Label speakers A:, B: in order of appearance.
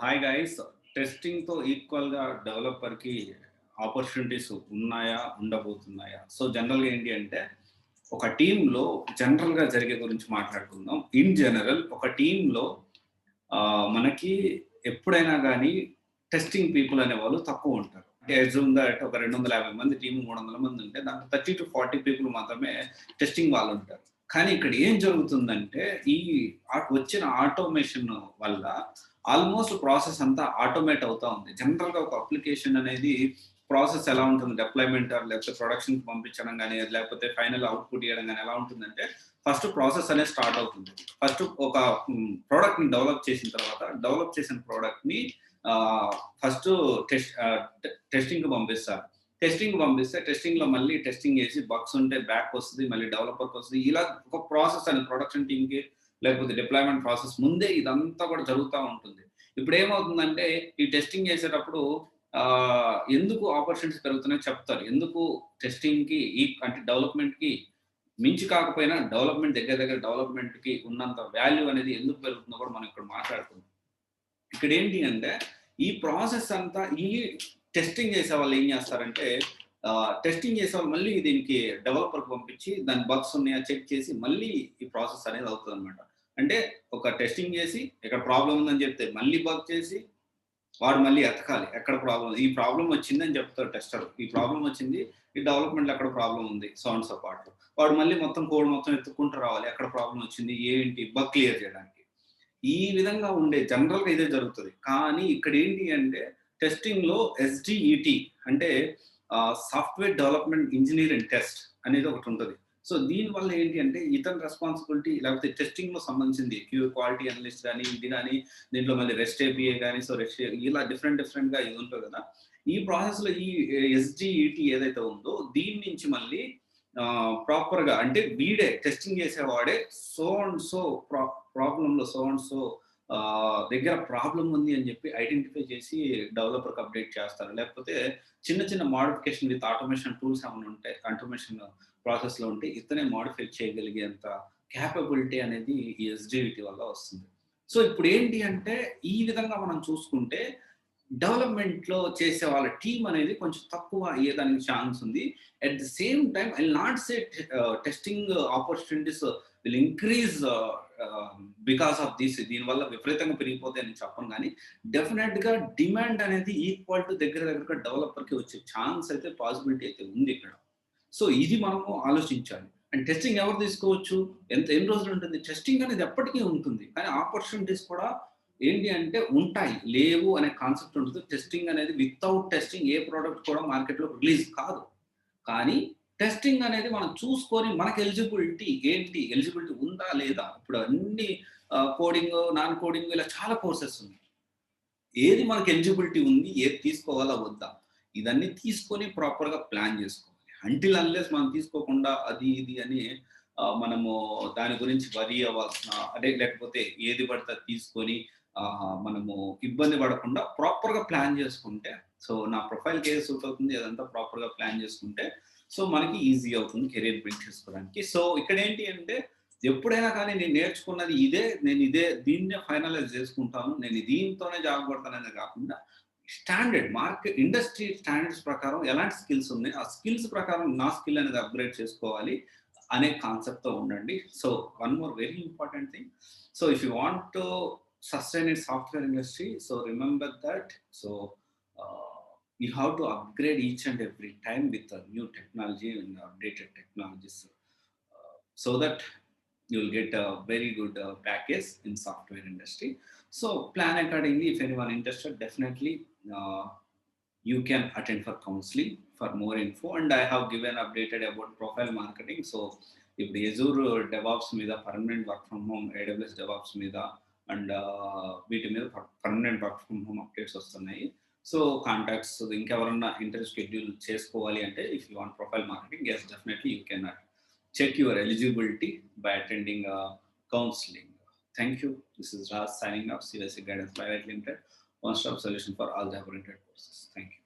A: Hi guys. టెస్టింగ్‌తో ఈక్వల్‌గా డెవలపర్‌కి opportunities ఉన్నాయా? ఉండబోతున్నాయా? So, జనరల్‌గా ఏంటి అంటే, ఒక టీమ్‌లో జనరల్‌గా జరిగే గురించి మాట్లాడుకుందాం. ఇన్ జనరల్ ఒక టీమ్‌లో మనకి ఎప్పుడైనా గానీ టెస్టింగ్ పీపుల్ అనేవాళ్ళు తక్కువుంటారు. అంటే అస్యూమ్ థట్ ఒక 250 మంది టీమ్ 300 మంది ఉంటే దాంట్లో 30-40 పీపుల్ మాత్రమే టెస్టింగ్ వాళ్ళుంటారు. కానీ ఇక్కడ ఏం జరుగుతుందంటే, ఈ వచ్చిన ఆటోమేషన్ వల్ల ఆల్మోస్ట్ ప్రాసెస్ అంతా ఆటోమేట్ అవుతా ఉంది. జనరల్‌గా ఒక అప్లికేషన్ అనేది ప్రాసెస్ ఎలా ఉంటుంది? డిప్లాయ్‌మెంట్ లేకపోతే ప్రొడక్షన్‌కి పంపించడం గాని, లేకపోతే ఫైనల్ అవుట్‌పుట్ ఇయ్యడం గాని ఎలా ఉంటుందంటే, ఫస్ట్ ప్రాసెస్ అనేది స్టార్ట్ అవుతుంది. ఫస్ట్ ఒక ప్రొడక్ట్‌ని డెవలప్ చేసిన తర్వాత, డెవలప్ చేసిన ప్రొడక్ట్‌ని ఫస్ట్ టెస్టింగ్‌కి పంపిస్తారు. టెస్టింగ్‌కి పంపిస్తే టెస్టింగ్‌లో మళ్ళీ టెస్టింగ్ చేసి బగ్స్ ఉంటే బ్యాక్ వస్తది. మళ్ళీ డెవలపర్‌కి వస్తది. ఇలా ఒక ప్రాసెస్ అని ప్రొడక్షన్ టీమ్‌కి లేకపోతే డిప్లాయ్‌మెంట్ ప్రాసెస్ ముందే ఇదంతా కూడా జరుగుతా ఉంటుంది. ఇప్పుడేమవుతుందంటే ఈ టెస్టింగ్ చేసేటప్పుడు ఎందుకు ఆపర్చునిటీస్ పెరుగుతున్నాయో చెప్తారు. ఎందుకు టెస్టింగ్‌కి అంటే డెవలప్‌మెంట్‌కి మించి కాకపోయినా డెవలప్‌మెంట్ దగ్గర దగ్గర డెవలప్‌మెంట్‌కి ఉన్నంత వాల్యూ అనేది ఎందుకు పెరుగుతుందో కూడా మనం ఇక్కడ మాట్లాడుకుందాం. ఇక్కడేంటి అంటే ఈ ప్రాసెస్ అంతా ఈ టెస్టింగ్ చేసేవాళ్ళు ఏం చేస్తారంటే టెస్టింగ్ చేసేవాళ్ళు మళ్ళీ దీనికి డెవలపర్‌కి పంపించి దాని బగ్స్ ఉన్నాయా చెక్ చేసి మళ్ళీ ఈ ప్రాసెస్ అనేది అవుతదనమాట. అంటే ఒక టెస్టింగ్ చేసి ఇక్కడ ప్రాబ్లమ్ ఉందని చెప్తే మళ్ళీ బగ్ చేసి వాడు మళ్ళీ ఎతకాలి. ఎక్కడ ప్రాబ్లమ్ ఈ ప్రాబ్లమ్ వచ్చిందని చెప్తాడు టెస్టర్. ఈ ప్రాబ్లమ్ వచ్చింది. ఈ డెవలప్‌మెంట్‌లో ఎక్కడ ప్రాబ్లమ్ ఉంది. సో అండ్ సో పార్ట్‌లో. వాడు మళ్ళీ మొత్తం కోడ్ మొత్తం ఎతుక్కుంటూ రావాలి. ఎక్కడ ప్రాబ్లమ్ వచ్చింది? ఏంటి? బగ్ క్లియర్ చేయడానికి. ఈ విధంగా ఉండే జనరల్‌గా ఇదే జరుగుతది. కానీ ఇక్కడేంటి అంటే టెస్టింగ్‌లో ఎస్‌డిఇటి అంటే software development engineer and test అనేది ఒకటుంటది. సో దీనివల్ల ఏంటి అంటే ఇతని రెస్పాన్సిబిలిటీ లేకపోతే టెస్టింగ్‌లో సంబంధించింది క్వాలిటీ అనలిస్ట్ గాని, ఇది గాని దీంట్లో మళ్ళీ రెస్ట్ ఏపీఐ గాని, సో రెస్ట్ ఇలా డిఫరెంట్‌గా ఇది ఉంటది కదా! ఈ ప్రాసెస్‌లో ఈ ఎస్‌డిఇటి ఏదైతే ఉందో దీని నుంచి మళ్ళీ ప్రాపర్‌గా అంటే వీడే టెస్టింగ్ చేసేవాడే సో అండ్ సో ప్రాబ్లమ్‌లో సో అండ్ సో దగ్గర ప్రాబ్లమ్ ఉంది అని చెప్పి ఐడెంటిఫై చేసి డెవలపర్‌కి అప్డేట్ చేస్తారు. లేకపోతే చిన్న చిన్న మోడిఫికేషన్ విత్ ఆటోమేషన్ టూల్స్ ఏమైనా ఉంటాయి. ఆటోమేషన్ ప్రాసెస్‌లో ఉంటే ఇతనే మోడిఫై చేయగలిగేంత కేపబిలిటీ అనేది ఈ ఎస్‌డివిటీ వల్ల వస్తుంది. సో ఇప్పుడేంటి అంటే ఈ విధంగా మనం చూసుకుంటే డెవలప్‌మెంట్‌లో చేసే వాళ్ళ టీమ్ అనేది కొంచెం తక్కువ అయ్యేదానికి ఛాన్స్ ఉంది. At the same time I will not say testing opportunities will increase because of this. దీనివల్ల విపరీతంగా పెరిగిపోతాయని చెప్పను గానీ, డెఫినెట్‌గా డిమాండ్ అనేది ఈక్వల్ టు దగ్గర దగ్గరగా డెవలపర్‌కి వచ్చే ఛాన్స్ అయితే పాసిబిలిటీ అయితే ఉంది ఇక్కడ. సో ఇది మనము ఆలోచించాలి. అండ్ టెస్టింగ్ ఎవరు తీసుకోవచ్చు? ఎన్ని రోజులు ఉంటుంది? టెస్టింగ్ అనేది ఎప్పటికీ ఉంటుంది. కానీ ఆపర్చునిటీస్ కూడా ఏంటి అంటే ఉంటాయి. లేవు అనే కాన్సెప్ట్ ఉండదు. టెస్టింగ్ అనేది వితౌట్ టెస్టింగ్ ఏ ప్రొడక్ట్ కూడా మార్కెట్‌లో రిలీజ్ కాదు. కానీ టెస్టింగ్ అనేది మనం చూసుకొని మనకు ఎలిజిబిలిటీ ఏంటి? ఎలిజిబిలిటీ ఉందా? లేదా? ఇప్పుడు అన్ని కోడింగ్, నాన్ కోడింగ్ ఇలా చాలా కోర్సెస్ ఉన్నాయి. ఏది మనకు ఎలిజిబిలిటీ ఉంది? ఏది తీసుకోవాలా? వద్దా? ఇదన్నీ తీసుకొని ప్రాపర్‌గా ప్లాన్ చేసుకోవాలి. అంటిల్ అన్‌లెస్ మనం తీసుకోకుండా అది ఇది అని మనము దాని గురించి వరీ అవ్వాల్సిన అంటే లేకపోతే ఏది పడితే అది తీసుకొని మనము ఇబ్బంది పడకుండా ప్రాపర్‌గా ప్లాన్ చేసుకుంటే సో నా ప్రొఫైల్‌కి ఏది సూట్ అవుతుంది అదంతా ప్రాపర్‌గా ప్లాన్ చేసుకుంటే సో మనకి ఈజీ అవుతుంది కెరియర్ బిల్డ్ చేసుకోవడానికి. సో ఇక్కడేంటి అంటే ఎప్పుడైనా కానీ నేను నేర్చుకున్నది ఇదే. నేను దీన్నే ఫైనలైజ్ చేసుకుంటాను. నేను దీనితోనే జాబ్ కొడతాననే కాకుండా మార్కెట్ ఇండస్ట్రీ స్టాండర్డ్స్ ప్రకారం ఎలాంటి స్కిల్స్ ఉన్నాయి. ఆ స్కిల్స్ ప్రకారం నా స్కిల్ అనేది అప్‌గ్రేడ్ చేసుకోవాలి అనే కాన్సెప్ట్‌తో ఉండండి. So one more very important thing. So if you want to sustain in software industry so remember that so you have to upgrade each and every time with a new technology and updated technologies so that you will get a very good package in software industry. So plan accordingly. If anyone interested, definitely you can attend for counseling for more info. And I have given updated about profile marketing. So if the Azure DevOps మీద permanent work from home, AWS DevOps మీద and వీటి మీద permanent work from home updates వస్తున్నాయి. So contacts ఇంకెవరన్నా interview schedule చేసుకోవాలి అంటే if you want profile marketing yes definitely you can check your eligibility by attending counseling. Thank you. This is Raj signing off. CYC Guidance Private Limited, one-stop solution for all job-oriented courses. Thank you.